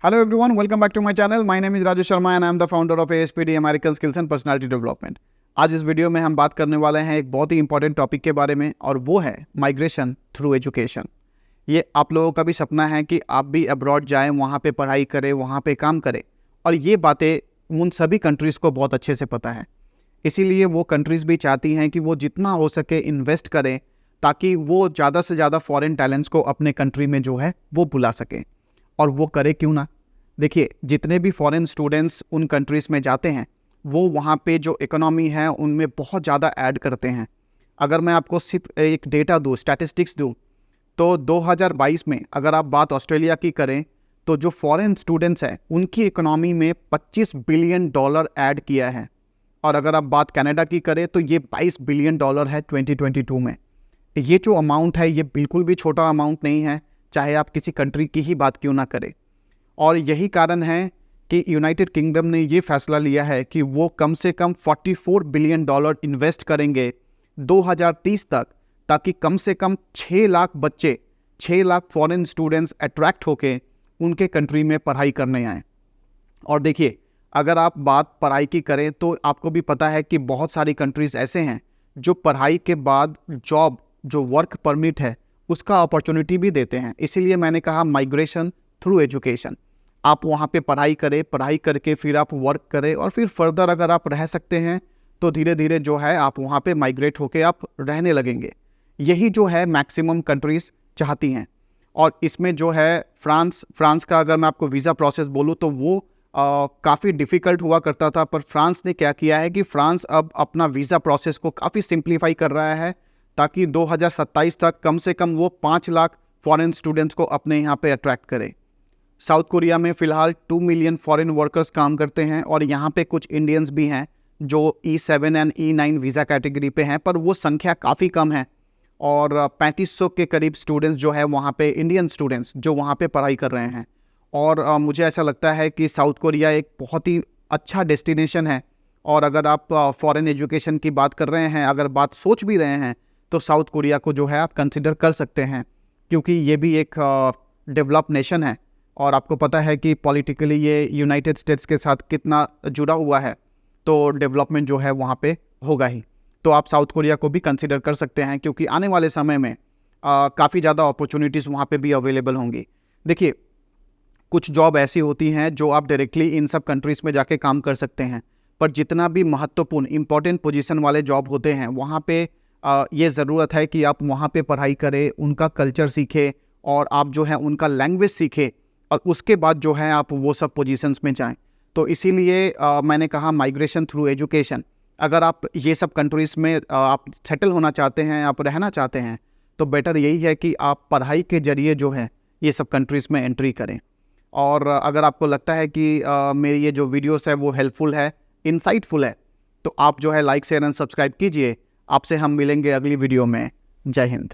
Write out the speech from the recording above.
Hello everyone, welcome back to my channel. My name is Raju Sharma and I am the founder of ASPD American Skills and Personality Development. आज इस video में हम बात करने वाले हैं एक बहुत ही इंपॉर्टेंट टॉपिक के बारे में और वो है माइग्रेशन थ्रू एजुकेशन। ये आप लोगों का भी सपना है कि आप भी अब्रॉड जाएं, वहाँ पे पढ़ाई करें, वहाँ पे काम करें, और ये बातें उन सभी कंट्रीज़ को बहुत अच्छे से पता है। इसीलिए वो कंट्रीज़ भी चाहती हैं कि वो जितना हो सके इन्वेस्ट करें ताकि वो ज़्यादा से ज़्यादा फॉरेन टैलेंट्स को अपने कंट्री में जो है वो बुला सकें। और वो करे क्यों ना। देखिए, जितने भी फॉरेन स्टूडेंट्स उन कंट्रीज़ में जाते हैं वो वहाँ पे जो इकोनॉमी है उनमें बहुत ज़्यादा ऐड करते हैं। अगर मैं आपको सिर्फ एक डेटा दूँ, स्टैटिस्टिक्स दूँ, तो 2022 में अगर आप बात ऑस्ट्रेलिया की करें तो जो फॉरेन स्टूडेंट्स हैं उनकी इकोनॉमी में $25 बिलियन ऐड किया है। और अगर आप बात कनाडा की करें तो ये $22 बिलियन है 2022 में। ये जो अमाउंट है ये बिल्कुल भी छोटा अमाउंट नहीं है, चाहे आप किसी कंट्री की ही बात क्यों ना करें। और यही कारण है कि यूनाइटेड किंगडम ने ये फैसला लिया है कि वो कम से कम $44 बिलियन इन्वेस्ट करेंगे 2030 तक, ताकि कम से कम 6 लाख बच्चे, 6 लाख फॉरेन स्टूडेंट्स अट्रैक्ट होके उनके कंट्री में पढ़ाई करने आएँ। और देखिए, अगर आप बात पढ़ाई की करें तो आपको भी पता है कि बहुत सारी कंट्रीज़ ऐसे हैं जो पढ़ाई के बाद जॉब, जो वर्क परमिट है, उसका अपॉर्चुनिटी भी देते हैं। इसीलिए मैंने कहा माइग्रेशन थ्रू एजुकेशन। आप वहाँ पे पढ़ाई करें, पढ़ाई करके फिर आप वर्क करें और फिर फर्दर अगर आप रह सकते हैं तो धीरे धीरे जो है आप वहाँ पे माइग्रेट होके आप रहने लगेंगे। यही जो है मैक्सिमम कंट्रीज़ चाहती हैं। और इसमें जो है फ्रांस का अगर मैं आपको वीज़ा प्रोसेस बोलूँ तो वो काफ़ी डिफ़िकल्ट हुआ करता था, पर फ्रांस ने क्या किया है कि फ्रांस अब अपना वीज़ा प्रोसेस को काफ़ी सिंप्लीफाई कर रहा है ताकि 2027 तक कम से कम वो 5 लाख फॉरेन स्टूडेंट्स को अपने यहाँ पे अट्रैक्ट करे। साउथ कोरिया में फ़िलहाल 2 मिलियन फॉरेन वर्कर्स काम करते हैं और यहाँ पे कुछ इंडियंस भी हैं जो E7 and E9 visa category पे हैं, पर वो संख्या काफ़ी कम है। और 3500 के करीब स्टूडेंट्स जो है वहाँ पे, इंडियन स्टूडेंट्स जो वहाँ पे पढ़ाई कर रहे हैं। और मुझे ऐसा लगता है कि साउथ कोरिया एक बहुत ही अच्छा डेस्टिनेशन है। और अगर आप फॉरेन एजुकेशन की बात कर रहे हैं, अगर बात सोच भी रहे हैं, तो साउथ कोरिया को जो है आप कंसिडर कर सकते हैं, क्योंकि ये भी एक डेवलप नेशन है और आपको पता है कि पॉलिटिकली ये यूनाइटेड स्टेट्स के साथ कितना जुड़ा हुआ है, तो डेवलपमेंट जो है वहाँ पे होगा ही। तो आप साउथ कोरिया को भी कंसिडर कर सकते हैं, क्योंकि आने वाले समय में काफ़ी ज़्यादा अपॉर्चुनिटीज़ वहाँ पे भी अवेलेबल होंगी। देखिए, कुछ जॉब ऐसी होती हैं जो आप डायरेक्टली इन सब कंट्रीज़ में जाके काम कर सकते हैं, पर जितना भी महत्वपूर्ण इंपॉर्टेंट पोजीशन वाले जॉब होते हैं वहाँ पे ये ज़रूरत है कि आप वहाँ पे पढ़ाई करें, उनका कल्चर सीखें और आप जो है उनका लैंग्वेज सीखें, और उसके बाद जो है आप वो सब पोजीशंस में जाएं। तो इसीलिए मैंने कहा माइग्रेशन थ्रू एजुकेशन। अगर आप ये सब कंट्रीज़ में आप सेटल होना चाहते हैं, आप रहना चाहते हैं, तो बेटर यही है कि आप पढ़ाई के ज़रिए जो है ये सब कंट्रीज़ में एंट्री करें। और अगर आपको लगता है कि मेरी ये जो वीडियोस है वो हेल्पफुल है, इंसाइटफुल है, तो आप जो है लाइक, शेयर एंड सब्सक्राइब कीजिए। आपसे हम मिलेंगे अगली वीडियो में। जय हिंद।